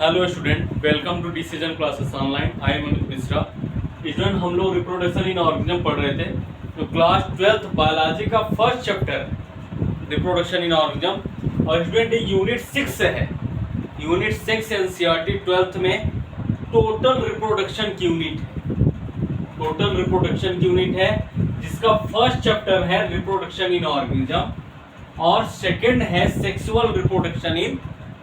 Hello student, welcome to decision classes online. I am Amit Mishra. Student, हम लोग reproduction in organism पढ़ रहे थे। तो क्लास 12th बायोलॉजी का first chapter reproduction in organism, और स्टूडेंट ये यूनिट 6 है। यूनिट 6 एनसीईआरटी 12th में टोटल रिप्रोडक्शन की यूनिट है। टोटल रिप्रोडक्शन की यूनिट है जिसका फर्स्ट चैप्टर है रिप्रोडक्शन इन ऑर्गेनिज्म, और सेकंड है sexual reproduction in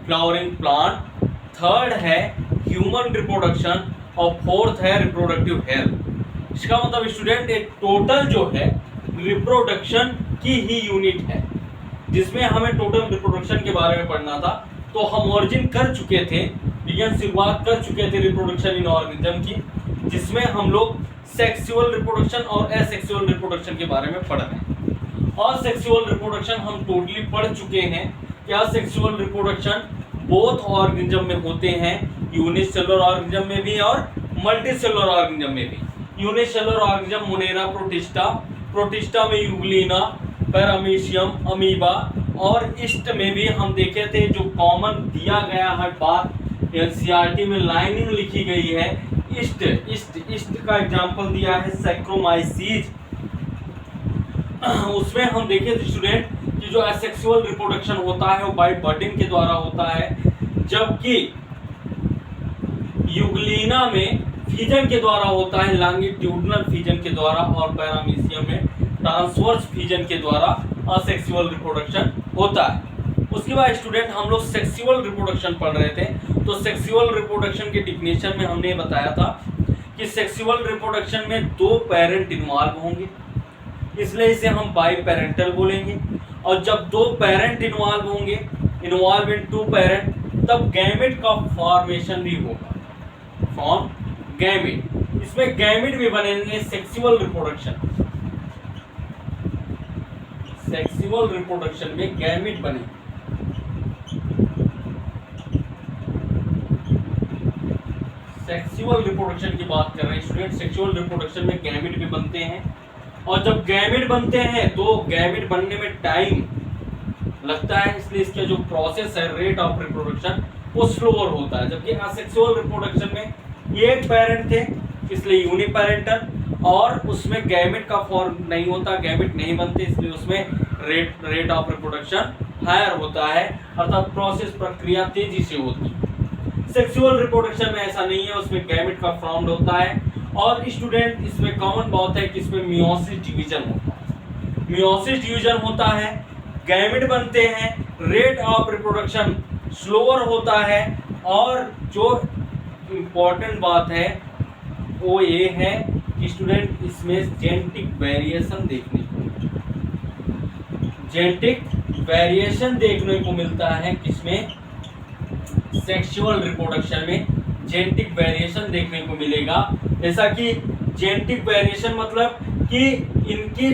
flowering plant, third है ह्यूमन रिप्रोडक्शन, और फोर्थ है रिप्रोडक्टिव हेल्थ। इसका मतलब स्टूडेंट एक टोटल जो है रिप्रोडक्शन की ही यूनिट है, जिसमें हमें टोटल रिप्रोडक्शन के बारे में पढ़ना था। तो हम ओरिजिन कर चुके थे, बिगिन शुरुआत कर चुके थे रिप्रोडक्शन इन ऑर्गेनिज्म की, जिसमें हम लोग सेक्सुअल रिप्रोडक्शन और एसेक्सुअल रिप्रोडक्शन के बारे में पढ़ रहे हैं। और सेक्सुअल रिप्रोडक्शन हम टोटली पढ़ चुके हैं। क्या सेक्सुअल रिप्रोडक्शन बोथ ऑर्गेनिज्म में होते हैं, यूनिसेलुलर ऑर्गेनिज्म में भी और मल्टीसेलुलर ऑर्गेनिज्म में भी। Unicellular organism Monera protista, protista में यूग्लिना, पैरामीशियम, अमीबा, और ईस्ट में भी हम देखे थे। जो कॉमन दिया गया है बात एनसीईआरटी में लाइनिंग लिखी गई है, ईस्ट ईस्ट ईस्ट का एग्जांपल दिया है सैक्रोमाइसीज। उसमें हम देखे थे स्टूडेंट कि जो एसेक्सुअल रिप्रोडक्शन होता है वो बाय बर्डिंग के द्वारा होता है, जबकि यूग्लिना में फीजन के द्वारा होता है, लॉन्गिट्यूडिनल फीजन के द्वारा, और पैरामीशियम में ट्रांसवर्स फीजन के द्वारा असेक्सुअल रिप्रोडक्शन होता है। उसके बाद स्टूडेंट हम लोग सेक्सुअल रिप्रोडक्शन पढ़ रहे थे। तो सेक्सुअल रिप्रोडक्शन के डिफिनेशन में हमने बताया था कि सेक्सुअल रिप्रोडक्शन में दो पेरेंट इन्वॉल्व होंगे, इसलिए इसे हम बाई पेरेंटल बोलेंगे। और जब दो पेरेंट इन्वॉल्व होंगे, इन्वॉल्व इन टू पेरेंट, तब गैमेट का फॉर्मेशन भी होगा, फॉर्म गैमेट। इसमें गैमेट भी बनेंगे। सेक्सुअल रिप्रोडक्शन, सेक्सुअल रिप्रोडक्शन में गैमेट बनेंगे। सेक्सुअल रिप्रोडक्शन की बात कर रहे हैं स्टूडेंट। सेक्सुअल रिप्रोडक्शन में गैमेट भी बनते हैं, और जब गैमेट बनते हैं तो गैमेट बनने में टाइम लगता है, इसलिए इसका जो प्रोसेस है, रेट ऑफ रिप्रोडक्शन, वो स्लोअर होता है। जबकि असेक्सुअल रिप्रोडक्शन में एक पेरेंट थे, इसलिए यूनिपेरेंटल, और उसमें गैमेट का फॉर्म नहीं होता, गैमेट नहीं बनते, इसलिए उसमें रेट ऑफ रिप्रोडक्शन हायर होता है, अर्थात प्रोसेस प्रक्रिया तेजी से होती है। सेक्सुअल रिप्रोडक्शन में ऐसा नहीं है, उसमें गैमेट का फॉर्म होता है। और स्टूडेंट इसमें कॉमन बात है कि इसमें मियोसिस डिवीजन होता है। मियोसिस डिवीजन होता है, गैमेट बनते हैं, रेट ऑफ रिप्रोडक्शन स्लोअर होता है, और जो इम्पोर्टेंट बात है वो ये है कि स्टूडेंट इसमें जेनेटिक वेरिएशन देखने को मिलता है। जेनेटिक वेरिएशन देखने को मिलता है किसमें? सेक्सुअल रिप्रोडक्शन में जेनेटिक वेरिएशन देखने को मिलेगा। जैसा कि जेनेटिक वेरिएशन मतलब कि इनकी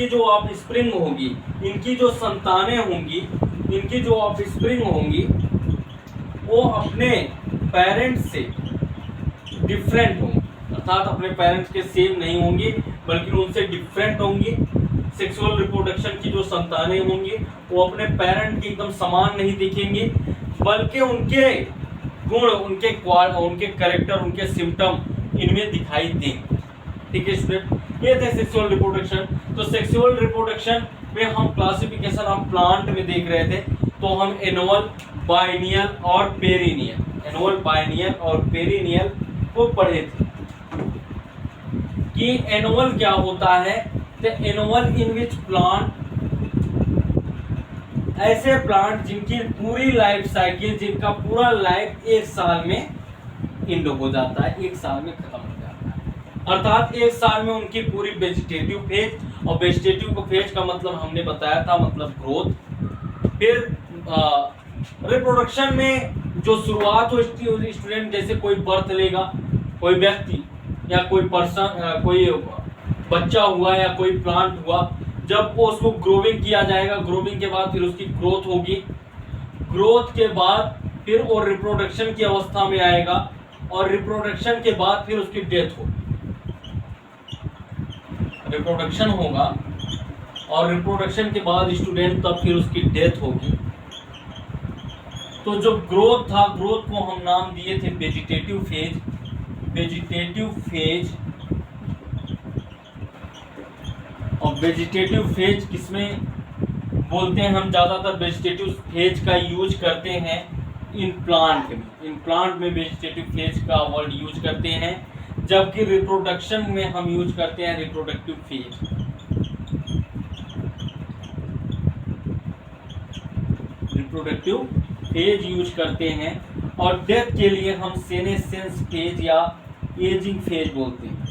जो ऑफस्प्रिंग होगी, इनकी जो संतानें होंगी, इनकी जो ऑफस्प्रिंग होंगी, वो अपने पेरेंट्स से डिफरेंट होंगी, अर्थात अपने पेरेंट्स के सेम नहीं होंगी, बल्कि उनसे डिफरेंट होंगी। सेक्सुअल रिप्रोडक्शन की जो संतानें होंगी वो अपने पेरेंट के एकदम समान नहीं दिखेंगी, बल्कि उनके गुण, उनके कैरेक्टर, उनके सिम्टम इनमें दिखाई देंगे। ठीक है स्टूडेंट, ये थे सेक्सुअल रिप्रोडक्शन। तो सेक्सुअल रिप्रोडक्शन में हम क्लासिफिकेशन ऑफ प्लांट में देख रहे थे। तो हम एनुअल, बाइनियल और पेरिनियल, एनुअल, बाइनियल और पेरिनियल को पढ़े थे कि एनुअल क्या होता है। तो एनुअल इन विच प्लांट, ऐसे प्लांट जिनकी पूरी लाइफ साइकिल, जिनका पूरा लाइफ एक साल में इंड हो जाता है, एक साल में खत्म हो जाता है, अर्थात एक साल में उनकी पूरी वेजिटेटिव फेज, और वेजिटेटिव फेज का मतलब हमने बताया था, मतलब ग्रोथ। फिर रिप्रोडक्शन में जो शुरुआत हो स्टूडेंट, जैसे कोई बर्थ लेगा, कोई व्यक्ति या कोई पर्सन, कोई बच्चा हुआ या कोई प्लांट हुआ, जब वो उसको ग्रोविंग किया जाएगा, ग्रोविंग के बाद फिर उसकी ग्रोथ होगी, ग्रोथ के बाद फिर वो रिप्रोडक्शन की अवस्था में आएगा, और रिप्रोडक्शन के बाद फिर उसकी डेथ होगी। रिप्रोडक्शन होगा और रिप्रोडक्शन के बाद स्टूडेंट तब फिर उसकी डेथ होगी। तो जो ग्रोथ था, ग्रोथ को हम नाम दिए थे वेजिटेटिव फेज। वेजिटेटिव फेज, और वेजिटेटिव फेज किसमें बोलते हैं? हम ज्यादातर वेजिटेटिव फेज का यूज करते हैं इन प्लांट में। इन प्लांट में वेजिटेटिव फेज का वर्ड यूज करते हैं, जबकि रिप्रोडक्शन में हम यूज करते हैं reproductive phase. Reproductive phase use करते हैं। और डेथ के लिए हम सेनेसेंस फेज या एजिंग फेज बोलते हैं।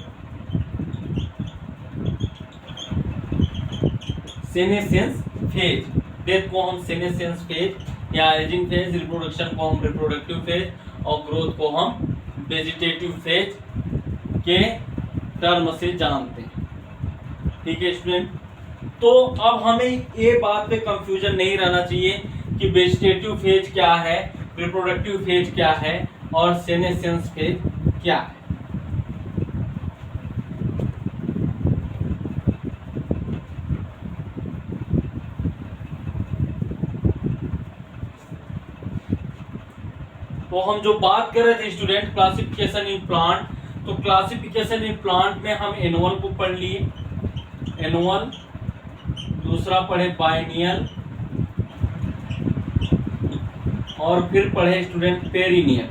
सेनेसेंस फेज, डेथ को हम सेनेसेंस फेज या एजिंग फेज, रिप्रोडक्शन को हम रिप्रोडक्टिव फेज, और ग्रोथ को हम वेजिटेटिव फेज के टर्म से जानते हैं। ठीक है स्टूडेंट, तो अब हमें ये बात पे कंफ्यूजन नहीं रहना चाहिए कि वेजिटेटिव फेज क्या है, रिप्रोडक्टिव फेज क्या है, और सेनेसेंस फेज क्या है। तो हम जो बात कर रहे थे स्टूडेंट क्लासिफिकेशन इन प्लांट, तो क्लासिफिकेशन इन प्लांट में हम एनुअल को पढ़ लिए, एनुअल, दूसरा पढ़े बाइनियल, और फिर पढ़े स्टूडेंट पेरिनियल।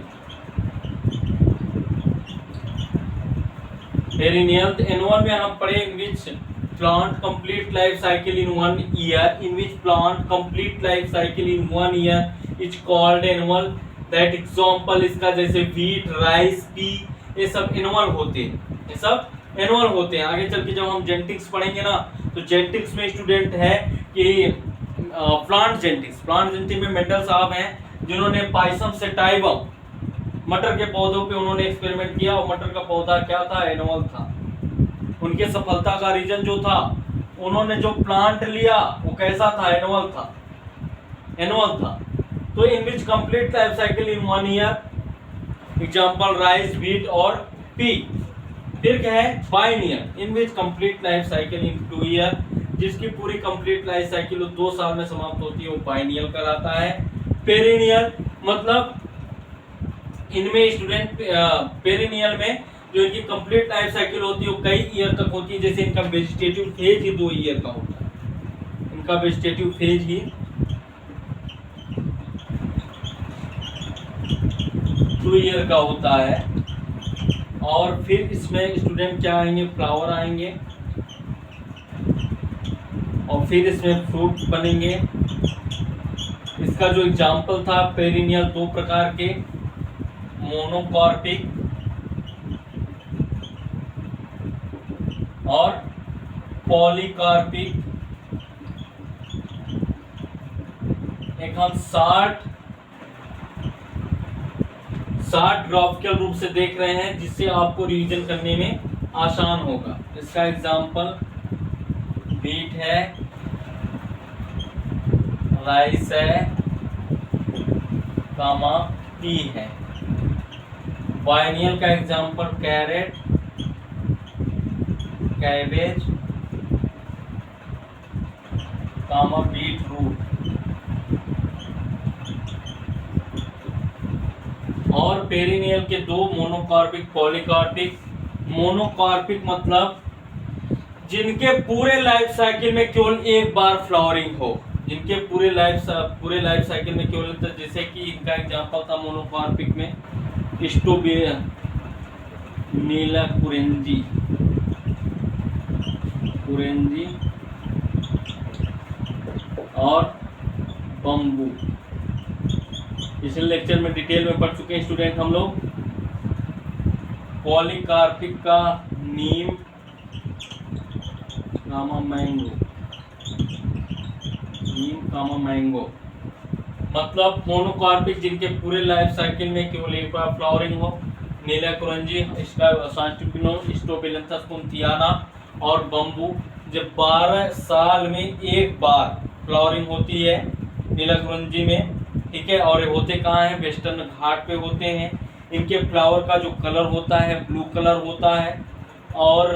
पेरिनियल एनुअल में हम पढ़े in which plant complete life cycle in 1 year, in which plant complete life cycle in 1 year is called annual. That example इसका जैसे व्हीट, राइस, पी, ये सब एनुअल होते हैं, ये सब एनुअल होते हैं। आगे चल के जब हम जेनेटिक्स पढ़ेंगे ना, तो जेनेटिक्स में स्टूडेंट है कि प्लांट जेनेटिक्स, प्लांट जेनेटिक्स में मेंडल साहब हैं जिन्होंने पाइसम सेटाइवम, मटर के पौधों पे उन्होंने एक्सपेरिमेंट किया, और मटर का पौधा क्या था? एनुअल था। उनके सफलता का रीजन जो था, उन्होंने जो प्लांट लिया वो कैसा था? एनुअल था, एनुअल था। तो in which complete life cycle in 1 year, example rice, wheat और पी। फिर क्या है? Biennial, in which complete life cycle in 2 year, जिसकी पूरी कंप्लीट लाइफ साइकिल 2 साल में समाप्त होती है, वो बाइनियल कहलाता है। पेरिनियल मतलब इनमें स्टूडेंट पेरिनियल में जो इनकी कंप्लीट लाइफ साइकिल होती है वो कई ईयर तक होती है, जैसे इनका वेजिटेटिव फेज ही 2 ईयर का होता है, इनका वेजिटेटिव फेज ही 2 ईयर का होता है। और फिर इसमें स्टूडेंट क्या आएंगे? फ्लावर आएंगे, और फिर इसमें फ्रूट बनेंगे। इसका जो एग्जाम्पल था पेरिनियल 2 प्रकार के, मोनोकार्पिक और पॉलीकार्पिक। एक हम 60 ग्राफिकल रूप से देख रहे हैं, जिससे आपको रिवीजन करने में आसान होगा। इसका एग्जाम्पल व्हीट है, राइस है, कामा पी है। बाइनियल का एग्जाम्पल कैरेट, कैबेज, कामा बीट रूट। और पेरिनियल के 2 मोनोकार्पिक, पॉलीकार्पिक। मोनोकार्पिक मतलब जिनके पूरे लाइफ साइकिल में केवल एक बार फ्लावरिंग हो, जिनके पूरे लाइफ साइकिल में केवल, जैसे कि इनका एग्जांपल था मोनोकार्पिक में स्ट्रॉबेरी, नीला कुरेंजी और बम्बू। पिछले लेक्चर में डिटेल में पढ़ चुके हैं स्टूडेंट हम लोग। पॉलीकार्पिक का नीम, कामा मैंगो, नीम कामा मैंगो मतलब मोनोकार्पिक जिनके पूरे लाइफ साइकिल में केवल एक बार फ्लावरिंग हो। नीला कुरंजी, इसका स्ट्रोबिलेंथस कुंथियाना, और बम्बू जब 12 साल में एक बार फ्लावरिंग होती है नीला कुरंजी में, ठीक है। और ये होते कहाँ हैं? वेस्टर्न घाट पे होते हैं। इनके फ्लावर का जो कलर होता है ब्लू कलर होता है। और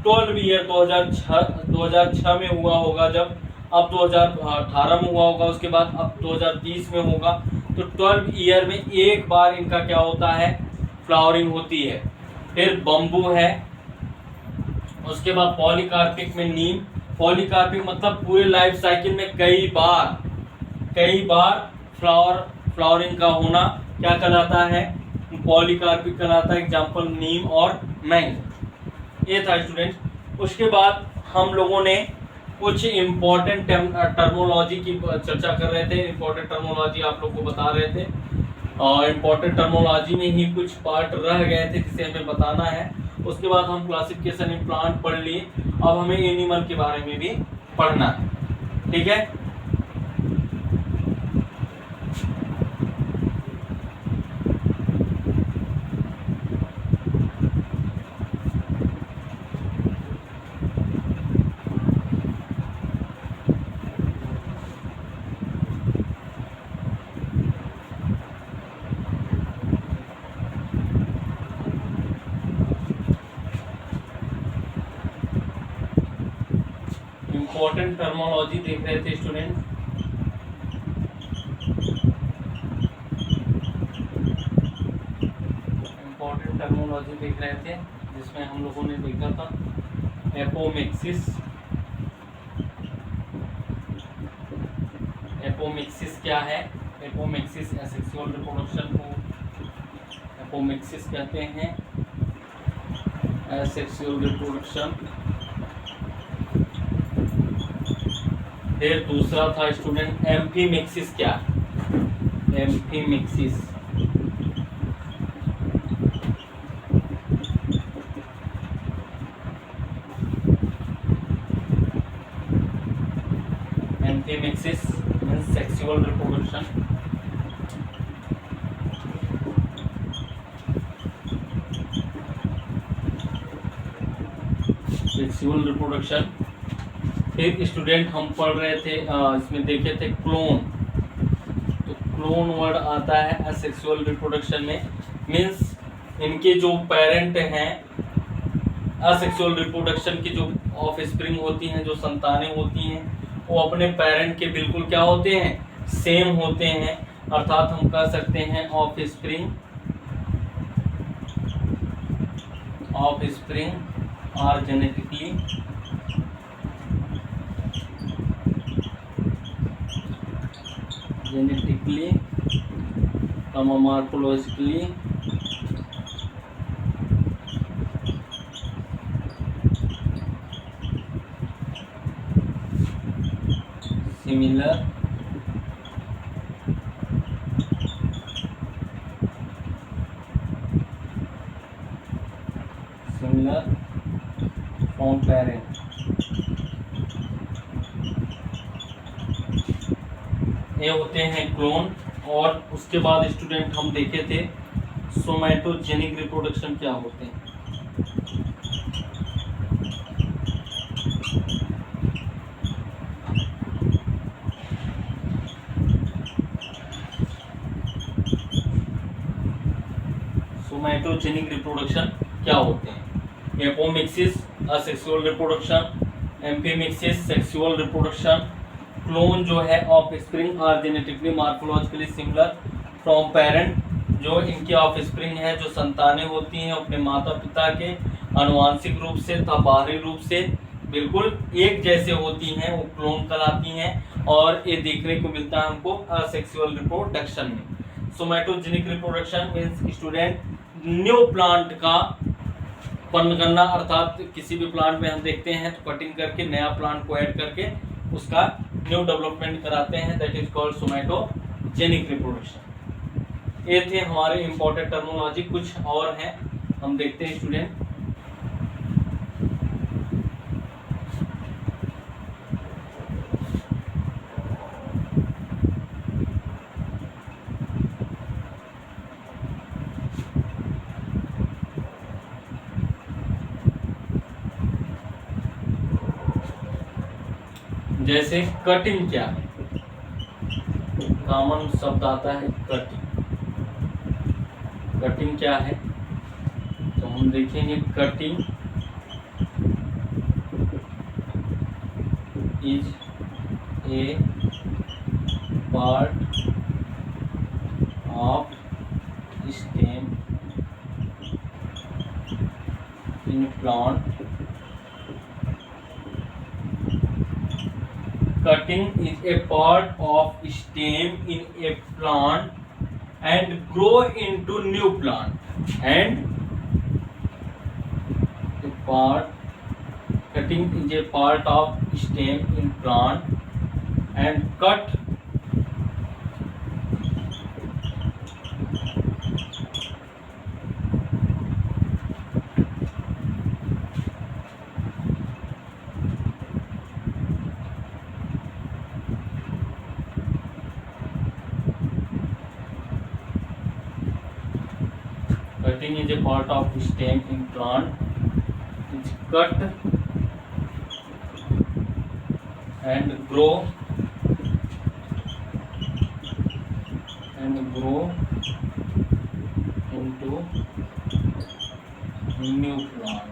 12 ईयर 2006 में हुआ होगा, जब अब 2018 में हुआ होगा, उसके बाद अब 2030 में होगा। तो 12 ईयर में एक बार इनका क्या होता है, फ्लावरिंग होती है। फिर बम्बू है, उसके बाद पॉलीकार्पिक में नीम। पॉलीकार्पिक मतलब पूरे लाइफ साइकिल में कई बार फ्लावरिंग का होना क्या कहलाता है, पॉलीकार्पिक कहलाता है। एग्जाम्पल नीम और मैंगो। ये था स्टूडेंट। उसके बाद हम लोगों ने कुछ इम्पोर्टेंट टर्मोलॉजी की चर्चा कर रहे थे, इम्पोर्टेंट टर्मोलॉजी आप लोग को बता रहे थे, और इम्पोर्टेंट टर्मोलॉजी में ही कुछ पार्ट रह गए थे जिसे हमें बताना है। उसके बाद हम क्लासिफिकेशन इन प्लांट पढ़ लिए, अब हमें एनिमल के बारे में भी पढ़ना है, ठीक है। इम्पोर्टेंट टर्मोलॉजी देख रहे थे स्टूडेंट। इम्पोर्टेंट टर्मोलॉजी देख रहे थे जिसमें हम लोगों ने देखा था एपोमिक्सिस। एपोमिक्सिस क्या है? एपोमिक्सिस एसेक्सुअल रिप्रोडक्शन को एपोमिक्सिस कहते हैं, एसेक्सुअल रिप्रोडक्शन। फिर दूसरा था स्टूडेंट एम्फीमिक्सिस। क्या? Amphimixis amphimixis means sexual reproduction. Sexual reproduction. फिर स्टूडेंट हम पढ़ रहे थे, इसमें देखे थे क्लोन। तो क्लोन वर्ड आता है असेक्सुअल रिप्रोडक्शन में, मींस इनके जो पेरेंट हैं, असेक्सुअल रिप्रोडक्शन की जो ऑफ स्प्रिंग होती हैं, जो संतानें होती हैं, वो अपने पेरेंट के बिल्कुल क्या होते हैं, सेम होते हैं। अर्थात हम कह सकते हैं offspring are genetically morphologically similar from parent। ये होते हैं क्लोन। और उसके बाद स्टूडेंट हम देखे थे सोमैटोजेनिक रिप्रोडक्शन क्या होते हैं। सोमैटोजेनिक रिप्रोडक्शन क्या होते हैं? Apomixis asexual reproduction, amphimixis sexual reproduction, clone जो है offspring are genetically morphologically similar from parent, जो इनकी ऑफ स्प्रिंग है, जो संतानें होती हैं अपने माता पिता के आनुवांशिक रूप से तथा बाहरी रूप से बिल्कुल एक जैसे होती हैं, वो क्लोन कहलाती हैं। और ये देखने को मिलता है हमको असेक्सुअल रिप्रोडक्शन में। Somatogenic reproduction means student new plant का उत्पन्न करना, अर्थात किसी भी प्लांट में हम देखते हैं तो कटिंग करके नया प्लांट को ऐड करके उसका न्यू डेवलपमेंट कराते हैं, that is called somatogenic reproduction. ये थे हमारे इंपॉर्टेंट टर्मिनोलॉजी। कुछ और हैं, हम देखते हैं स्टूडेंट। जैसे कटिंग क्या है, कॉमन शब्द आता है कटिंग। कटिंग क्या है तो हम देखेंगे cutting is a part of stem in plant. Cutting is a part of stem in a plant and grow into new plant. And cutting is a part of stem in plant and cut cutting is a part of stem in plant. It's cut and grow into new plant.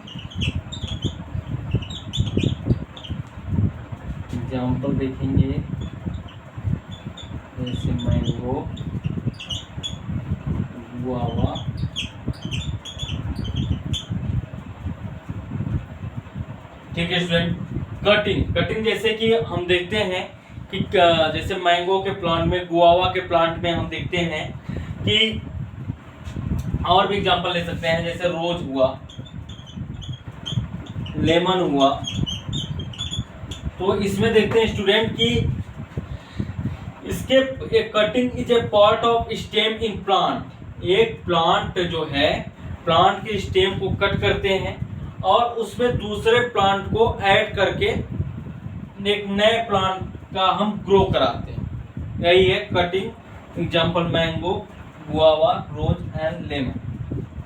Example देखेंगे जैसे mango, guava, ठीक है student. Cutting जैसे कि हम देखते हैं कि जैसे मैंगो के प्लांट में, गुआवा के प्लांट में हम देखते हैं कि और भी एग्जांपल ले सकते हैं, जैसे रोज हुआ, लेमन हुआ। तो इसमें देखते हैं स्टूडेंट कि इसके cutting is a part of stem in plant. एक प्लांट जो है, प्लांट के स्टेम को कट करते हैं और उसमें दूसरे प्लांट को ऐड करके एक नए प्लांट का हम ग्रो कराते हैं। यही है cutting. Example mango, guava, rose and lemon.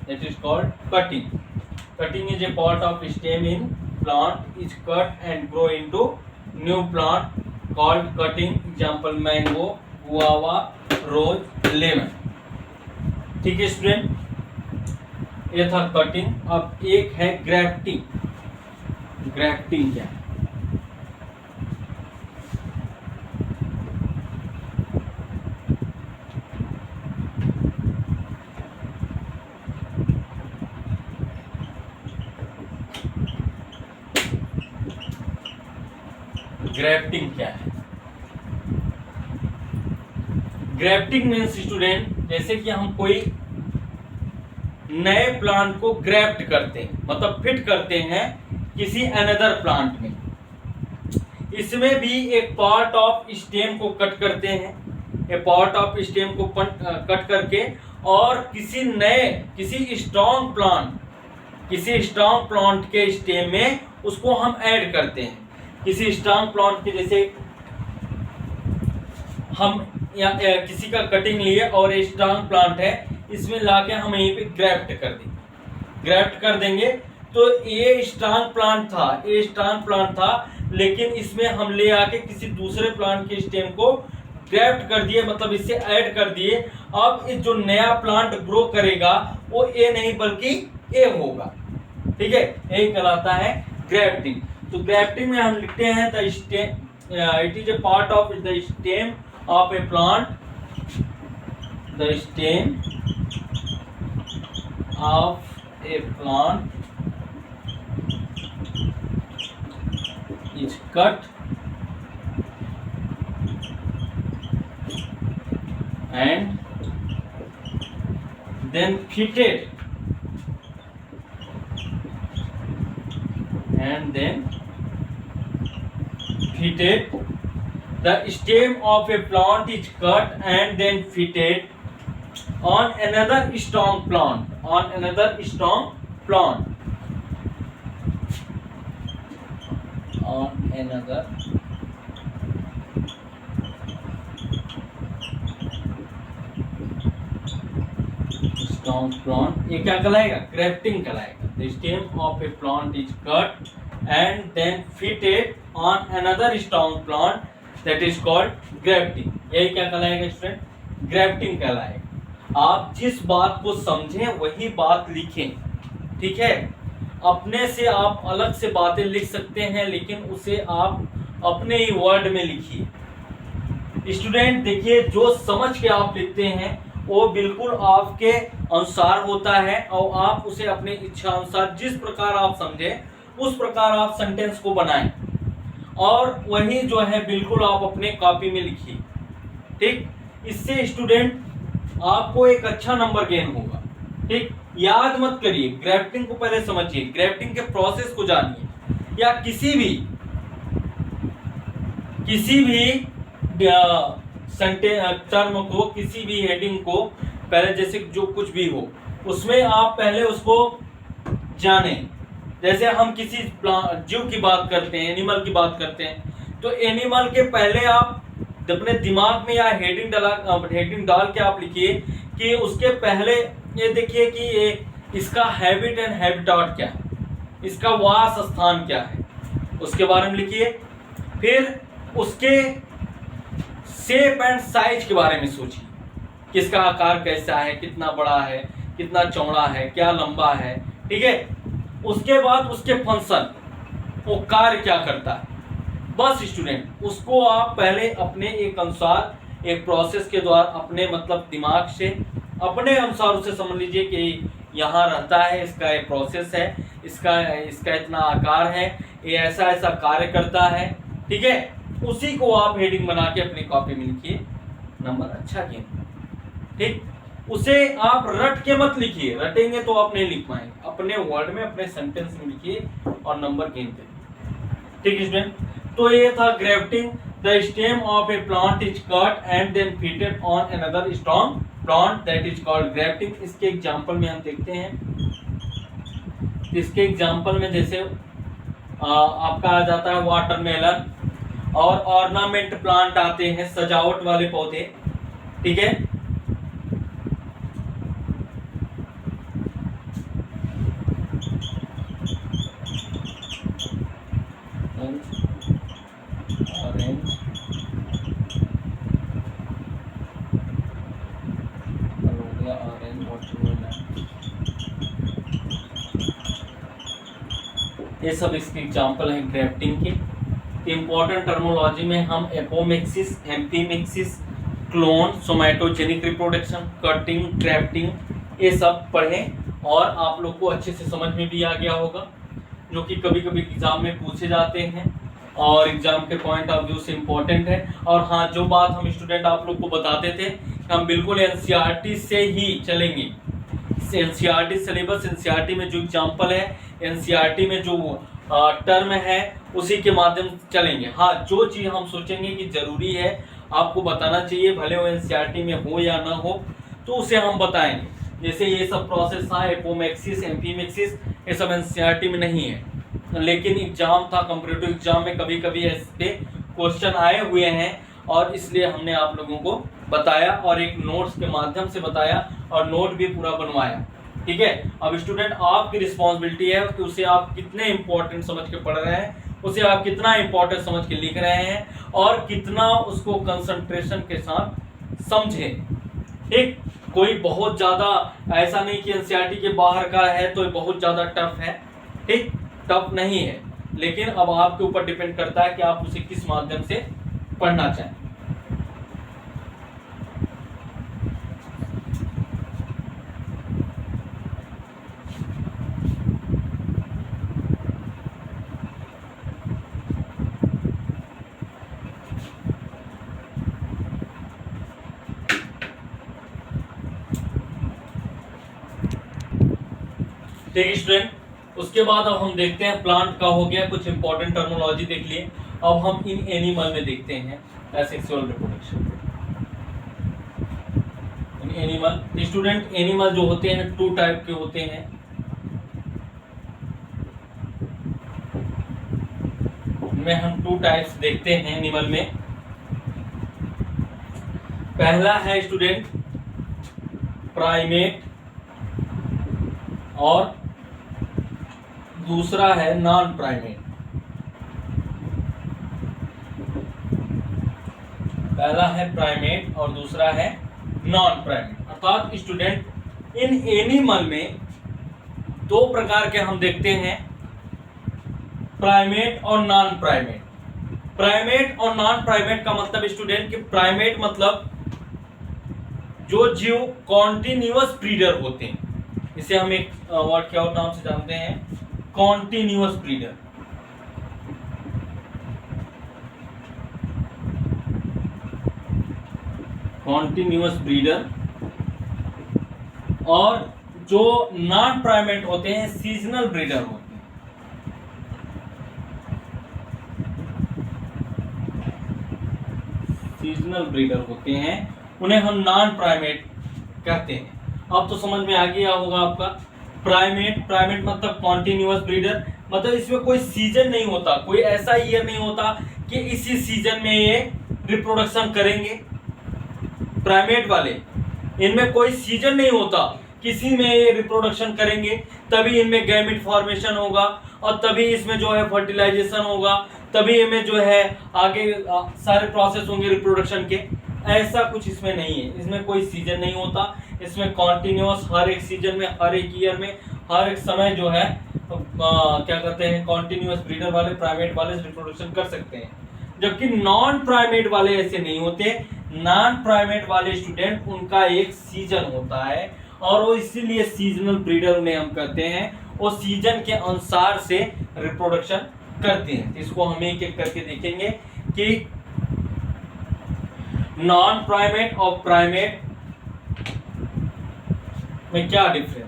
That is called cutting. Cutting is a part of stem in plant is cut and grow into new plant called cutting. Example mango, guava, rose, lemon. ठीक है student, ये था cutting. अब एक है grafting. Grafting क्या है? Grafting क्या है? ग्राफ्टिंग मीन्स स्टूडेंट, जैसे कि हम कोई नए प्लांट को ग्राफ्ट करते हैं, मतलब फिट करते हैं किसी अनदर प्लांट में। इसमें भी एक पार्ट ऑफ स्टेम को कट करते हैं, एक पार्ट ऑफ स्टेम को कट करके और किसी स्ट्रॉन्ग प्लांट के स्टेम में उसको हम ऐड करते हैं। किसी स्ट्रॉन्ग प्लांट के, जैसे हम किसी का कटिंग लिए और ये स्ट्रॉन्ग प्लांट है, इसमें लाके हम यहीं पे ग्राफ्ट कर देंगे। तो ये स्ट्रॉन्ग प्लांट था, लेकिन इसमें हम ले आके किसी दूसरे प्लांट के स्टेम को ग्राफ्ट कर दिए, मतलब इससे ऐड कर दिए। अब ये जो नया प्लांट ग्रो करेगा वो ए नहीं बल्कि ए होगा। ठीक है, यही कहलाता है ग्राफ्टिंग। तो ग्राफ्टिंग में हम लिखते हैं the stem, it is a part of the stem of a plant, the stem of a plant is cut and then fitted the stem of a plant is cut and then fitted on another strong plant, ये क्या कहलाएगा? Grafting कहलाएगा। The stem of a plant is cut and then fitted on another strong plant, that is called grafting। यही क्या कहलाएगा student? Grafting कहलाएगा। आप जिस बात को समझें वही बात लिखें, ठीक है। अपने से आप अलग से बातें लिख सकते हैं, लेकिन उसे आप अपने ही वर्ड में लिखिए। स्टूडेंट देखिए, जो समझ के आप लिखते हैं वो बिल्कुल आपके अनुसार होता है और आप उसे अपने इच्छा अनुसार जिस प्रकार आप समझे उस प्रकार आप सेंटेंस को बनाएं और वही जो है बिल्कुल आप अपने कॉपी में लिखिए। ठीक, इससे स्टूडेंट आपको एक अच्छा नंबर गेन होगा। ठीक, याद मत करिए, ग्राफ्टिंग को पहले समझिए, ग्राफ्टिंग के प्रोसेस को जानिए, या किसी भी टर्म को, किसी भी हेडिंग को पहले, जैसे जो कुछ भी हो उसमें आप पहले उसको जाने। जैसे हम किसी जीव की बात करते हैं, एनिमल की बात करते हैं, तो एनिमल के पहले आप अपने दिमाग में या हेडिंग डाल के आप लिखिए कि उसके पहले ये देखिए कि ये इसका हैबिट एंड हैबिटाट क्या है, इसका वास स्थान क्या है, उसके बारे में लिखिए। फिर उसके शेप एंड साइज के बारे में सोचिए, किसका आकार कैसा है, कितना बड़ा है, कितना चौड़ा है, क्या लंबा है। ठीक है, उसके बाद उसके फंक्शन, वो कार्य क्या करता है। बस स्टूडेंट उसको आप पहले अपने एक अनुसार एक प्रोसेस के द्वारा अपने मतलब दिमाग से अपने अनुसार उसे समझ लीजिए कि यहाँ रहता है, इसका एक प्रोसेस है, इसका इतना आकार है, ये ऐसा ऐसा कार्य करता है। ठीक है, उसी को आप हेडिंग बना के अपनी कॉपी में लिखिए, नंबर अच्छा गेन। ठीक, उसे आप रट के मत लिखिए, रटेंगे तो आप नहीं लिख पाएंगे, अपने वर्ड में अपने सेंटेंस में लिखिए और नंबर गेन करिए। ठीक स्टूडेंट, तो ये था grafting. The stem of a plant is cut and then fitted on another strong plant that is called grafting. इसके एग्जांपल में हम देखते हैं, इसके एग्जांपल में जैसे आपका आ जाता है वाटरमेलन और ऑर्नामेंट प्लांट आते हैं, सजावट वाले पौधे। ठीक है, ऑरेंज, ऑरेंज वाटरमेलन, ये सब इसके एग्जांपल हैं ग्राफ्टिंग के। इंपॉर्टेंट टर्मोलॉजी में हम apomixis, amphimixis, clone, somatogenic reproduction, cutting, grafting ये सब पढ़ें और आप लोग को अच्छे से समझ में भी आ गया होगा, जो कि कभी कभी एग्जाम में पूछे जाते हैं और एग्जाम के पॉइंट ऑफ व्यू से इम्पोर्टेंट है। और हाँ, जो बात हम स्टूडेंट आप लोग को बताते थे, हम बिल्कुल एनसीईआरटी से ही चलेंगे। एनसीईआरटी सिलेबस, एनसीईआरटी में जो एग्जाम्पल है, एनसीईआरटी में जो टर्म है, उसी के माध्यम से चलेंगे। हाँ, जो चीज़ हम सोचेंगे कि जरूरी है आपको बताना चाहिए, भले वो एनसीईआरटी में हो या ना हो, तो उसे हम बताएंगे। जैसे ये सब प्रोसेस था, एपोमैक्सिस, एम्फीमैक्सिस, ये सब एनसीईआरटी में नहीं है, लेकिन एग्जाम था, कॉम्पिटिटिव एग्जाम में कभी कभी ऐसे क्वेश्चन आए हुए हैं और इसलिए हमने आप लोगों को बताया और एक नोट्स के माध्यम से बताया और नोट भी पूरा बनवाया। ठीक है, अब स्टूडेंट आपकी रिस्पॉन्सिबिलिटी है कि उसे आप कितने इंपॉर्टेंट समझ के पढ़ रहे हैं, उसे आप कितना इंपॉर्टेंट समझ के लिख रहे हैं और कितना उसको कंसंट्रेशन के साथ समझें। ठीक, कोई बहुत ज़्यादा ऐसा नहीं कि एनसीईआरटी के बाहर का है तो बहुत ज़्यादा टफ है। ठीक, टफ नहीं है, लेकिन अब आपके ऊपर डिपेंड करता है कि आप उसे किस माध्यम से पढ़ना चाहें। ठीक स्टूडेंट, उसके बाद अब हम देखते हैं प्लांट का हो गया, कुछ इंपॉर्टेंट टर्मिनोलॉजी देख लिए। अब हम इन एनिमल में देखते हैं asexual reproduction. In animal student, animal जो होते हैं 2 टाइप के होते हैं। इनमें हम 2 टाइप्स देखते हैं एनिमल में। पहला है स्टूडेंट प्राइमेट और दूसरा है नॉन प्राइमेट। पहला है प्राइमेट और दूसरा है नॉन प्राइमेट। अर्थात स्टूडेंट इन एनिमल में 2 प्रकार के हम देखते हैं, प्राइमेट और नॉन प्राइमेट। प्राइमेट और नॉन प्राइमेट का मतलब स्टूडेंट कि प्राइमेट मतलब जो जीव कॉन्टिन्यूअस ब्रीडर होते हैं, इसे हम एक वर्ड के और नाम से जानते हैं, कॉन्टिन्यूअस ब्रीडर। Continuous breeder. और जो नॉन प्राइमेट होते हैं, सीजनल ब्रीडर होते हैं। सीजनल ब्रीडर होते हैं, उन्हें हम नॉन प्राइमेट कहते हैं। अब तो समझ में आ गया होगा आपका। प्राइमेट, प्राइमेट मतलब कॉन्टिन्यूअस ब्रीडर, मतलब इसमें कोई सीजन नहीं होता, कोई ऐसा ईयर नहीं होता कि इसी सीजन में ये रिप्रोडक्शन करेंगे। प्राइमेट वाले, इनमें कोई सीजन नहीं होता, किसी में ये रिप्रोडक्शन करेंगे तभी इनमें गैमेट फॉर्मेशन होगा और तभी इसमें जो है फर्टिलाइजेशन होगा, तभी इनमें जो है आगे सारे प्रोसेस होंगे रिप्रोडक्शन के। ऐसा कुछ इसमें नहीं है, इसमें कोई सीजन नहीं होता, इसमें कॉन्टिन्यूअस हर एक सीजन में, हर एक ईयर में, हर एक समय जो है क्या कहते हैं, कॉन्टिन्यूअस ब्रीडर वाले, प्राइमेट वाले रिप्रोडक्शन कर सकते हैं। जबकि नॉन प्राइमेट वाले ऐसे नहीं होते। नॉन प्राइमेट वाले स्टूडेंट, उनका एक सीजन होता है और वो इसीलिए सीजनल ब्रीडर उन्हें हम कहते हैं। वो सीजन के अनुसार से रिप्रोडक्शन करते हैं। इसको हम एक एक करके देखेंगे कि नॉन प्राइमेट और प्राइमेट में क्या डिफरेंस।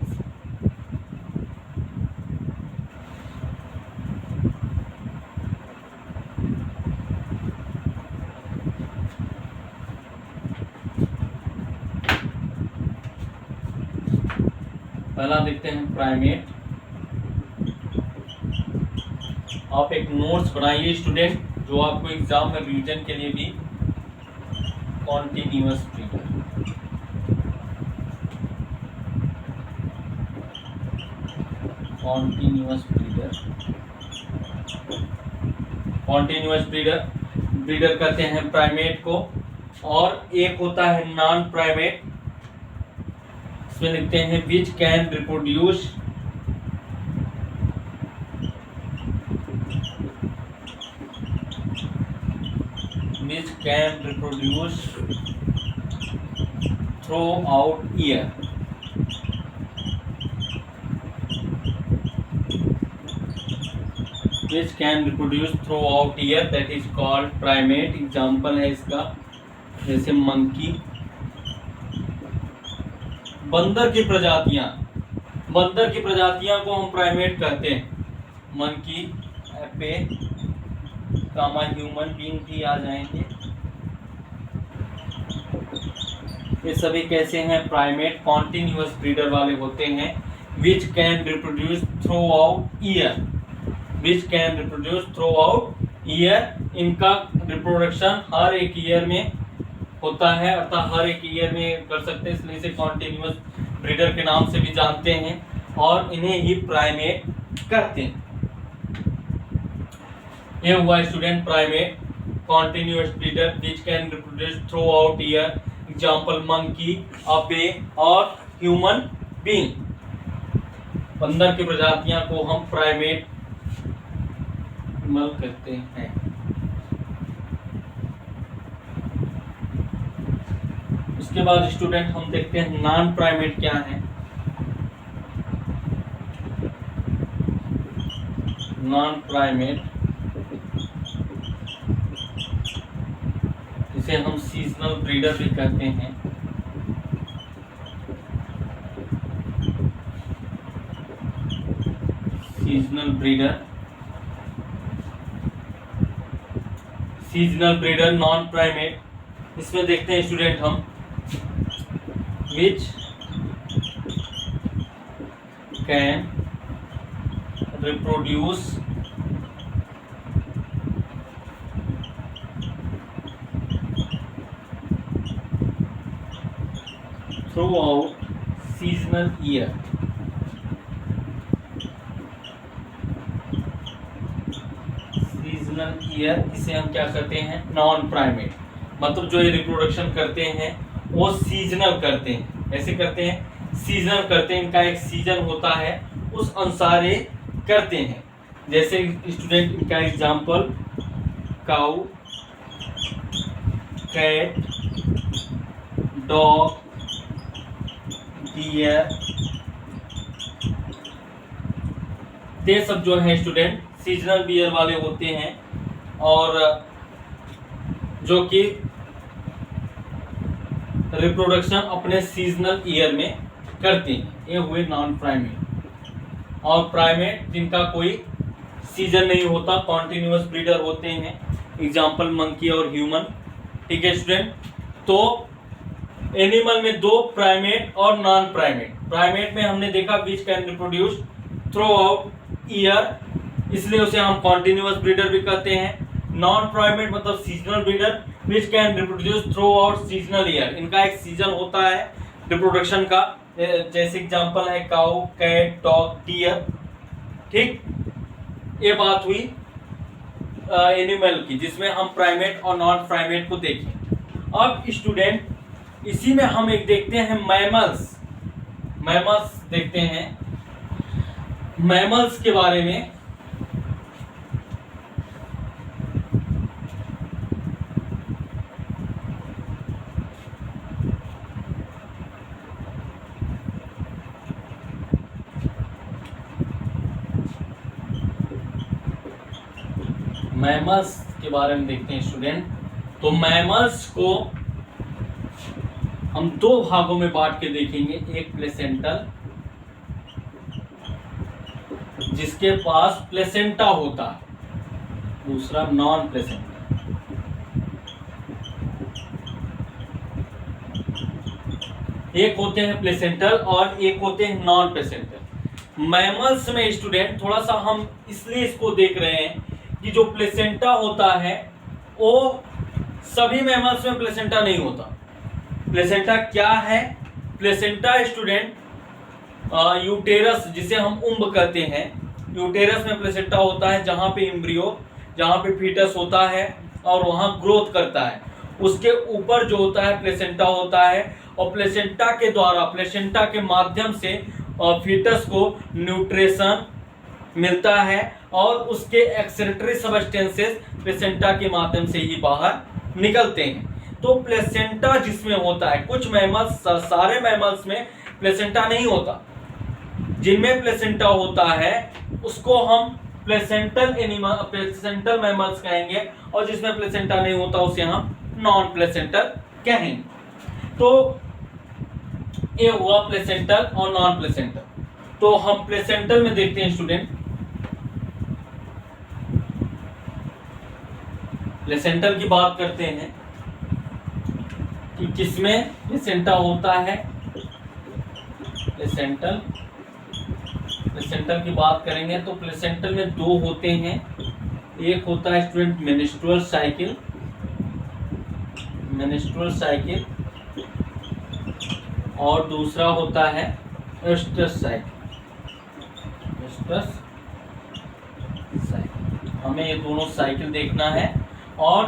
पहला देखते हैं प्राइमेट। आप एक नोट्स बनाइए स्टूडेंट, जो आपको एग्जाम में रिवीजन के लिए भी। Continuous breeder, continuous breeder, continuous breeder, breeder कहते हैं प्राइमेट को। और एक होता है नॉन प्राइमेट, इसमें लिखते हैं which can reproduce through out year. Which can reproduce throughout year, that is called primate। Example है इसका, जैसे मंकी। बंदर की प्रजातियां, बंदर की प्रजातियां को हम प्राइमेट कहते हैं। मंकी, एपे, कामा, ह्यूमन बीइंग भी आ जाएंगे। ये सभी कैसे हैं, प्राइमेट, कॉन्टिन्यूअस ब्रीडर वाले होते हैं। Which can reproduce through out year, which can reproduce through out year. इनका रिप्रोडक्शन हर एक ईयर में होता है, अर्थात हर एक ईयर में कर सकते हैं, इसलिए इसे कॉन्टिन्यूअस ब्रीडर के नाम से भी जानते हैं और इन्हें ही प्राइमेट कहते हैं। ये हुआ student primate, continuous breeder which can reproduce through out year. Example monkey, अबे और ह्यूमन बीइंग। बंदर की प्रजातियां को हम प्राइमेट कहते हैं। उसके बाद स्टूडेंट हम देखते हैं नॉन प्राइमेट क्या है। नॉन प्राइमेट, इसे हम सीजनल ब्रीडर भी कहते हैं। Seasonal breeder, seasonal breeder, non primate. इसमें देखते हैं स्टूडेंट हम which can reproduce through out seasonal year. Seasonal year, इसे हम क्या कहते हैं, नॉन प्राइमेट। मतलब जो ये रिप्रोडक्शन करते हैं वो सीजनल करते हैं। ऐसे करते हैं, सीजनल करते हैं, इनका एक सीजन होता है, उस अनुसार ये करते हैं। जैसे स्टूडेंट, इनका एग्जाम्पल काऊ, कैट, डॉग, ईयर, ये सब जो है स्टूडेंट सीजनल बियर वाले होते हैं और जो कि रिप्रोडक्शन अपने सीजनल ईयर में करते हैं। ये हुए नॉन प्राइमेट। और प्राइमेट जिनका कोई सीजन नहीं होता, कॉन्टिन्यूअस ब्रीडर होते हैं, एग्जाम्पल मंकी और ह्यूमन। ठीक है स्टूडेंट, तो एनिमल में दो, प्राइमेट और नॉन प्राइमेट। प्राइमेट में हमने देखा which can reproduce through out year, इसलिए उसे हम कॉन्टिन्यूअस ब्रीडर भी कहते हैं। नॉन प्राइमेट मतलब seasonal breeder which can reproduce through out seasonal year, इनका एक सीजन होता है रिप्रोडक्शन का, जैसे एग्जांपल है काऊ, कैट, डॉग, डियर। ठीक, ये बात हुई एनिमल की, जिसमें हम प्राइमेट और नॉन प्राइमेट को देखें। अब स्टूडेंट इसी में हम एक देखते हैं मैमल्स। मैमल्स देखते हैं, मैमल्स के बारे में। मैमल्स के बारे में देखते हैं स्टूडेंट। तो मैमल्स को हम दो भागों में बांट के देखेंगे, एक प्लेसेंटल जिसके पास प्लेसेंटा होता है, दूसरा नॉन प्लेसेंटा। एक होते हैं प्लेसेंटल और एक होते हैं नॉन प्लेसेंटल। मैमल्स में स्टूडेंट थोड़ा सा हम इसलिए इसको देख रहे हैं कि जो प्लेसेंटा होता है वो सभी मैमल्स में प्लेसेंटा नहीं होता। प्लेसेंटा क्या है? प्लेसेंटा स्टूडेंट यूटेरस, जिसे हम उम्ब कहते हैं, यूटेरस में प्लेसेंटा होता है, जहां पे एम्ब्रियो, जहां पे फीटस होता है और वहां ग्रोथ करता है, उसके ऊपर जो होता है प्लेसेंटा होता है। और प्लेसेंटा के द्वारा, प्लेसेंटा के माध्यम से फीटस को न्यूट्रिशन मिलता है और उसके एक्सक्रीटरी सबस्टेंसेस प्लेसेंटा के माध्यम से ही बाहर निकलते हैं। तो प्लेसेंटा जिसमें होता है, कुछ मैमल्स, सारे मैमल्स में प्लेसेंटा नहीं होता। जिनमें प्लेसेंटा होता है उसको हम प्लेसेंटल एनिमल, प्लेसेंटल मैमल्स कहेंगे, और जिसमें प्लेसेंटा नहीं होता उसे हम नॉन प्लेसेंटल कहेंगे। तो ये हुआ प्लेसेंटल और नॉन प्लेसेंटल। तो हम प्लेसेंटल में देखते हैं स्टूडेंट, प्लेसेंटल की बात करते हैं कि किसमें प्लेसेंटा होता है। प्लेसेंटल की बात करेंगे तो प्लेसेंटल में दो होते हैं। एक होता है स्टूडेंट मेनिस्ट्रुअल साइकिल, और दूसरा होता है एस्ट्रस साइकिल। हमें ये दोनों साइकिल देखना है और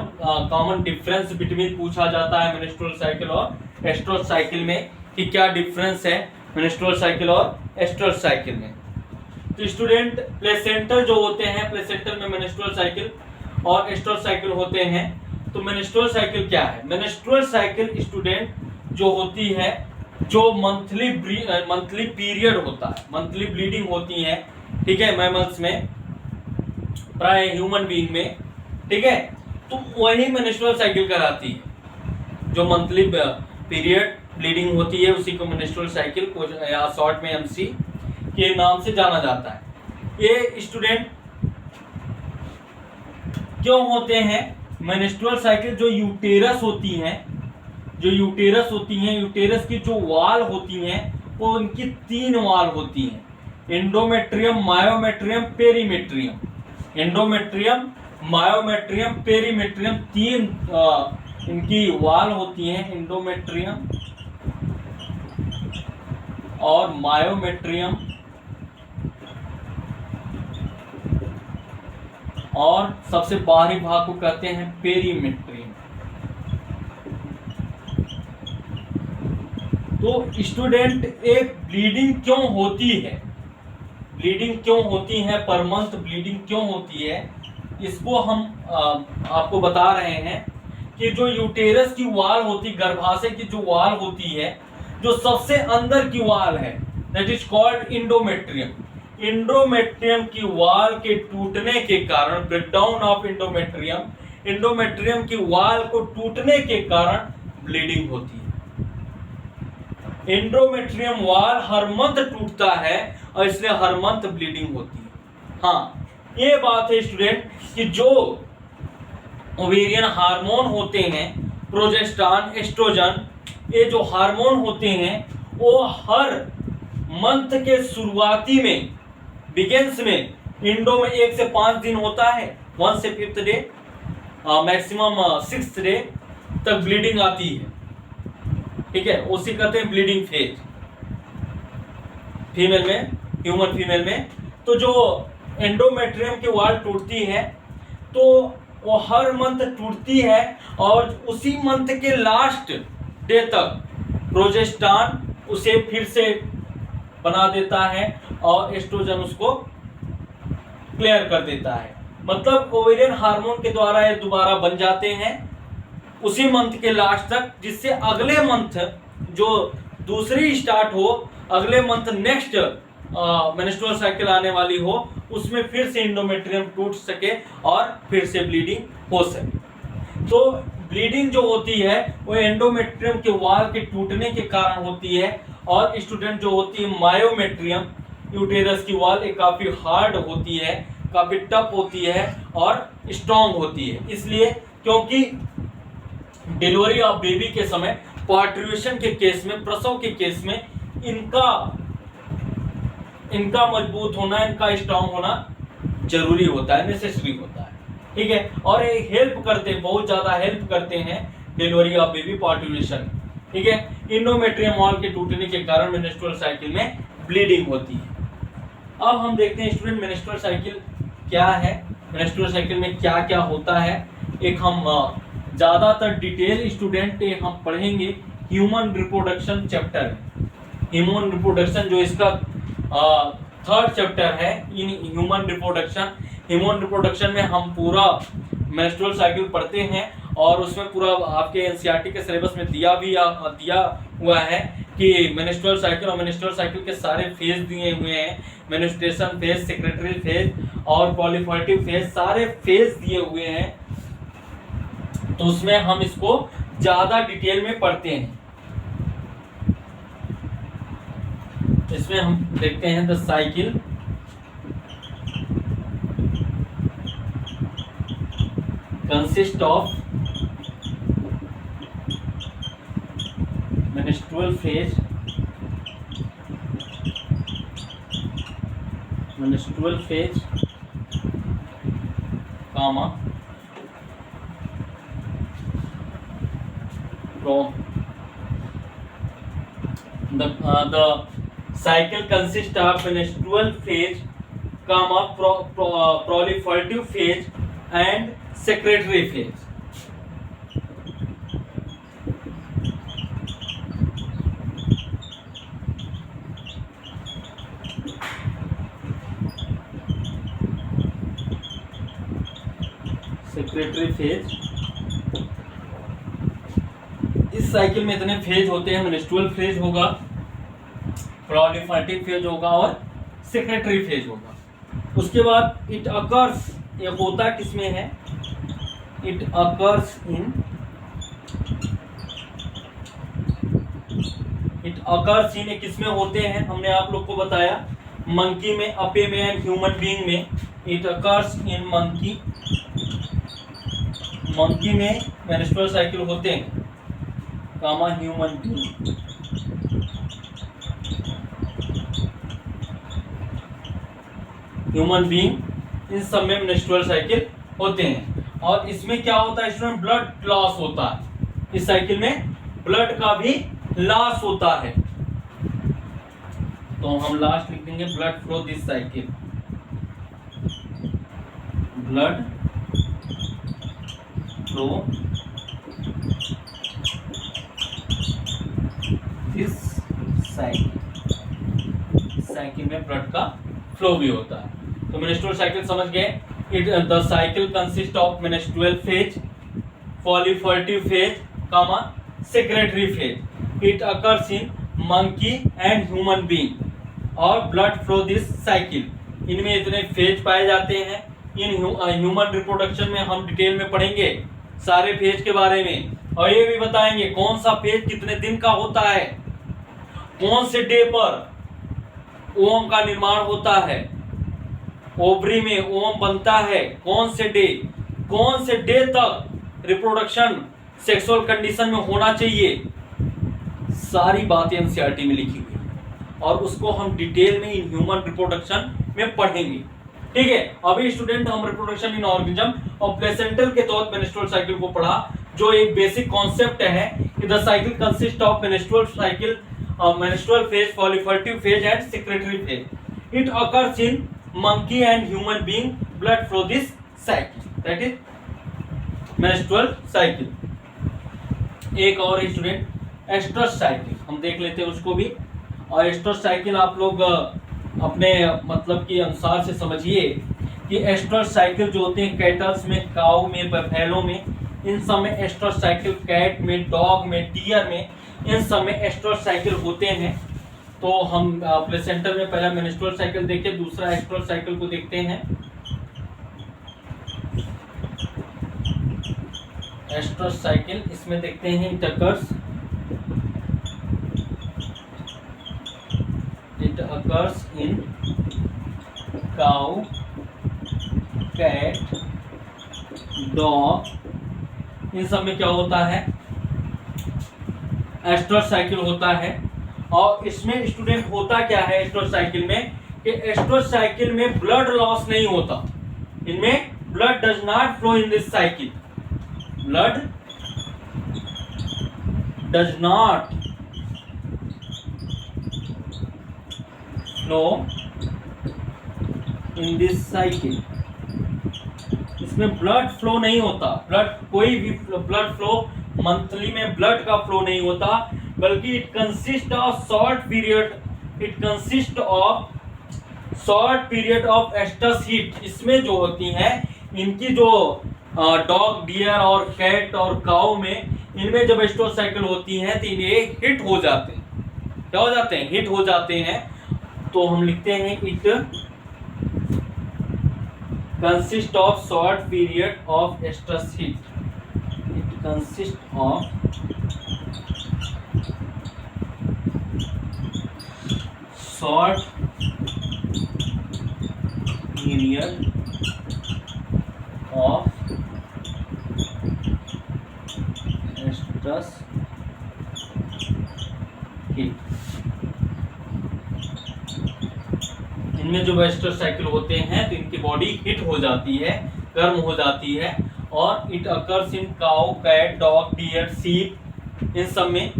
कॉमन डिफरेंस बिटवीन पूछा जाता है मेनिस्ट्रुअल साइकिल और एस्ट्रस साइकिल में, कि क्या डिफरेंस है मेनिस्ट्रुअल साइकिल और एस्ट्रस साइकिल में। तो स्टूडेंट प्लेसेंटल जो होते हैं, प्लेसेंटल में मेनिस्ट्रुअल साइकिल और एस्ट्रस साइकिल होते हैं। तो मेनिस्ट्रुअल साइकिल क्या है? मेनिस्ट्रुअल साइकिल स्टूडेंट जो होती है, जो मंथली पीरियड होता है, मंथली ब्लीडिंग होती है, ठीक है, मैमल्स में, प्राय ह्यूमन बीइंग में, ठीक है, तो वही मेनिस्ट्रुअल साइकिल कहलाती है। जो मंथली पीरियड ब्लीडिंग होती है उसी को मेनिस्ट्रुअल साइकिल या शॉर्ट में एमसी के नाम से जाना जाता है। ये स्टूडेंट क्यों होते हैं? मेनिस्ट्रुअल साइकिल जो यूटेरस होती हैं, यूटेरस की जो वाल होती हैं वो उनकी 3 वाल होती हैं, endometrium, myometrium, perimetrium. Endometrium, myometrium, perimetrium, 3 इनकी वाल होती हैं, एंडोमेट्रियम और मायोमेट्रियम, और सबसे बाहरी भाग को कहते हैं पेरीमेट्रियम। तो स्टूडेंट एक ब्लीडिंग क्यों होती है, पर मंथ ब्लीडिंग क्यों होती है, इसको हम आपको बता रहे हैं कि जो यूटेरस की वाल होती, गर्भाशय की जो वाल होती है, जो सबसे अंदर की वाल है that is called endometrium. Endometrium की वाल के टूटने के कारण, ब्रेकडाउन ऑफ इंडोमेट्रियम, इंडोमेट्रियम की वाल को टूटने के कारण ब्लीडिंग होती है। इंडोमेट्रियम वाल हर मंथ टूटता है और इसलिए हर मंथ ब्लीडिंग होती है। हाँ, ये बात है स्टूडेंट कि जो ओवेरियन हार्मोन होते हैं, प्रोजेस्टेरॉन, एस्ट्रोजन, ये जो हार्मोन होते हैं वो हर मंथ के शुरुआती में, बिगिंस में, इंडो में 1 से 5 दिन होता है, 1 से 5th day, maximum 6th day तक ब्लीडिंग आती है। ठीक है, उसी कहते हैं ब्लीडिंग फेज फीमेल में, ह्यूमन फीमेल में। तो जो एंडोमेट्रियम की वाल टूटती है तो वो हर मंथ टूटती है और उसी मंथ के लास्ट डे तक प्रोजेस्टेरॉन उसे फिर से बना देता है और एस्ट्रोजन उसको क्लियर कर देता है। मतलब ओवेरियन हार्मोन के द्वारा ये दोबारा बन जाते हैं उसी मंथ के लास्ट तक, जिससे अगले मंथ जो दूसरी स्टार्ट हो, अगले मंथ नेक्स्ट मेंस्ट्रुअल साइकिल आने वाली हो, उसमें फिर से इंडोमेट्रियम टूट सके और फिर से ब्लीडिंग हो सके। तो ब्लीडिंग जो होती है वो एंडोमेट्रियम के वाल के टूटने के कारण होती है। और स्टूडेंट जो होती है मायोमेट्रियम, यूटेरस की वाल एक काफी हार्ड होती है, काफी टफ होती है और स्ट्रॉन्ग होती है। इसलिए क्योंकि डिलीवरी ऑफ बेबी के समय, पार्ट्यूशन के केस में, प्रसव के केस में इनका मजबूत होना, इनका स्ट्रॉन्ग होना जरूरी होता है, नेसेसरी होता है। ठीक है, और ये हेल्प करते हैं, बहुत ज्यादा हेल्प करते हैं डिलीवरी ऑफ बेबी, पार्ट्यूशन। ठीक है, इंडोमेट्रियम वॉल के टूटने के कारण मेंस्ट्रुअल साइकिल में ब्लीडिंग होती है। अब हम देखते हैं स्टूडेंट मेंस्ट्रुअल साइकिल क्या है, मेंस्ट्रुअल साइकिल में क्या क्या होता है। एक हम ज्यादातर डिटेल स्टूडेंट हम पढ़ेंगे human reproduction chapter. Human reproduction जो इसका 3rd चैप्टर है in human reproduction. Human reproduction में हम पूरा मेंस्ट्रुअल साइकिल पढ़ते हैं और उसमें पूरा आपके एनसीईआरटी के सिलेबस में दिया हुआ है कि मेंस्ट्रुअल साइकिल और मेंस्ट्रुअल साइकिल के सारे फेज दिए हुए हैं। मेंस्ट्रुएशन फेज, सेक्रेटरी फेज और प्रोलिफरेटिव फेज, सारे फेज दिए हुए हैं। तो उसमें हम इसको ज्यादा डिटेल में पढ़ते हैं। इसमें हम देखते हैं the cycle consist of menstrual phase, comma the cycle consists of menstrual phase, proliferative phase and secretory phase. Secretary phase, इस साइकिल में इतने फेज होते हैं। मेंस्ट्रुअल फेज होगा, प्रोलिफरेटिव फेज होगा और सेक्रेटरी फेज होगा। उसके बाद इट अकर्स, ये होता किसमें है, इट अकर्स इन किसमें होते हैं, हमने आप लोग को बताया मंकी में, अपे में एंड ह्यूमन बीइंग में। इट अकर्स इन मंकी में मेंस्ट्रुअल साइकिल होते हैं, comma human being. Human being इन सब में मेंस्ट्रुअल साइकिल होते हैं। और इसमें क्या होता है स्टूडेंट, ब्लड लॉस होता है। इस साइकिल में ब्लड का भी लॉस होता है। तो हम लास्ट लिख देंगे blood flow this cycle, blood flow this cycle में ब्लड का फ्लो भी होता है। तो मेंस्ट्रुअल साइकिल समझ गए। It the cycle consist of menstrual phase, proliferative phase, secretary phase. It occurs in monkey and human being और ब्लड फ्लो दिस साइकिल, इनमें इतने फेज पाए जाते हैं। इन ह्यूमन रिप्रोडक्शन में हम डिटेल में पढ़ेंगे सारे फेज के बारे में, और ये भी बताएंगे कौन सा फेज कितने दिन का होता है, कौन से डे पर ओवम का निर्माण होता है, ओवरी में ओवम बनता है कौन से डे तक रिप्रोडक्शन सेक्सुअल कंडीशन में होना चाहिए, सारी बातें एनसीईआरटी में लिखी हुई है और उसको हम डिटेल में इन ह्यूमन रिप्रोडक्शन में पढ़ेंगे। ठीक है, अभी स्टूडेंट हम रिप्रोडक्शन इन ऑर्गेनिज्म और प्लेसेंटल के तौर मेंस्ट्रुअल साइकिल को पढ़ा, जो एक बेसिक कॉन्सेप्ट है कि the cycle consist of menstrual cycle, menstrual phase, follicular phase and secretory phase. It occurs in monkey and human being, blood flow this cycle, that is menstrual cycle। एक और student oestrus cycle हम देख लेते हैं उसको भी, और oestrus cycle आप लोग अपने मतलब के अनुसार से समझिए कि एस्ट्रस साइकिल जो होते हैं कैटल्स में, काऊ में, बफेलो में, इन सब में एस्ट्रस साइकिल, कैट में, डॉग में, डियर में, इन सब में एस्ट्रस साइकिल होते हैं। तो हम प्लेसेंटा में पहला मेंस्ट्रुअल साइकिल देखे, दूसरा एस्ट्रस साइकिल को देखते हैं। एस्ट्रस साइकिल इसमें देखते हैं it occurs in cow, cat, dog, इन सब में क्या होता है, एस्ट्रस साइकिल होता है। और इसमें स्टूडेंट होता क्या है एस्ट्रस साइकिल में कि एस्ट्रस साइकिल में ब्लड लॉस नहीं होता, इनमें blood does not flow in this cycle, blood does not flow in this cycle, इसमें ब्लड फ्लो नहीं होता, ब्लड कोई भी ब्लड फ्लो मंथली में ब्लड का फ्लो नहीं होता, बल्कि it consist of short period of estrus heat. इसमें जो होती हैं इनकी जो डॉग, डियर और कैट और काऊ में, इनमें जब एस्ट्रस साइकिल होती हैं तो इन्हें हिट हो जाते हैं, क्या हो जाते हैं, हिट हो जाते हैं। तो हम लिखते हैं it consist of short period of estrus heat, it consist of short period of estrus heat। इनमें जो एस्ट्रस साइकिल होते हैं तो इनकी बॉडी हिट हो जाती है, गर्म हो जाती है, और it occurs in cow, cat, dog, deer, sheep, इन सब में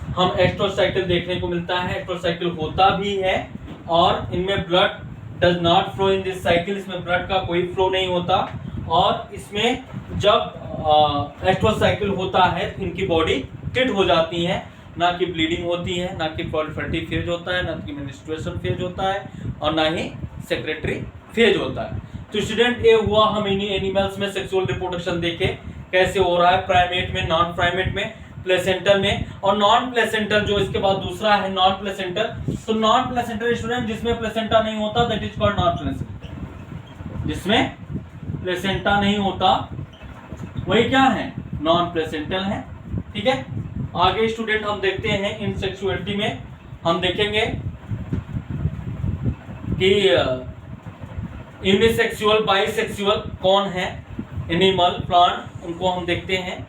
हम एस्ट्रस साइकिल देखने को मिलता है। एस्ट्रस साइकिल होता भी है और इनमें blood does not flow in this cycle, इसमें ब्लड का कोई फ्लो नहीं होता, और इसमें जब एस्ट्रस साइकिल होता है तो इनकी बॉडी हिट हो जाती है, ना कि ब्लीडिंग होती है, ना कि प्रोलिफरेटिव फेज होता है, ना कि मेंस्ट्रुएशन फेज होता है, और ना ही सेक्रेटरी फेज होता है। तो स्टूडेंट ये हुआ हम एनिमल्स में सेक्सुअल रिप्रोडक्शन देखे कैसे हो रहा है, प्राइमेट में, नॉन प्राइमेट में, प्लेसेंटल में, और नॉन प्लेसेंटल जो इसके बाद दूसरा है नॉन प्लेसेंटल। तो नॉन प्लेसेंटल स्टूडेंट जिसमें प्लेसेंटा नहीं होता that is called non placental, जिसमें प्लेसेंटा नहीं होता वही क्या है, नॉन प्लेसेंटल है। ठीक है, आगे स्टूडेंट हम देखते हैं इन सेक्सुअलिटी में हम देखेंगे कि यूनिसेक्सुअल, बाइसेक्सुअल कौन है, एनिमल, प्लांट, उनको हम देखते हैं।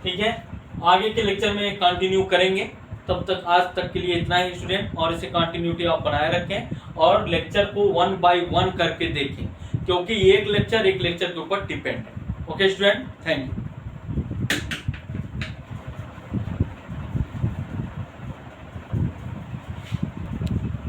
ठीक है, आगे के लेक्चर में कंटिन्यू करेंगे। तब तक आज तक के लिए इतना ही स्टूडेंट, और इसे कंटिन्यूटी आप बनाए रखें और लेक्चर को 1 by 1 करके देखें, क्योंकि एक लेक्चर के ऊपर डिपेंड है। Okay student, thank you.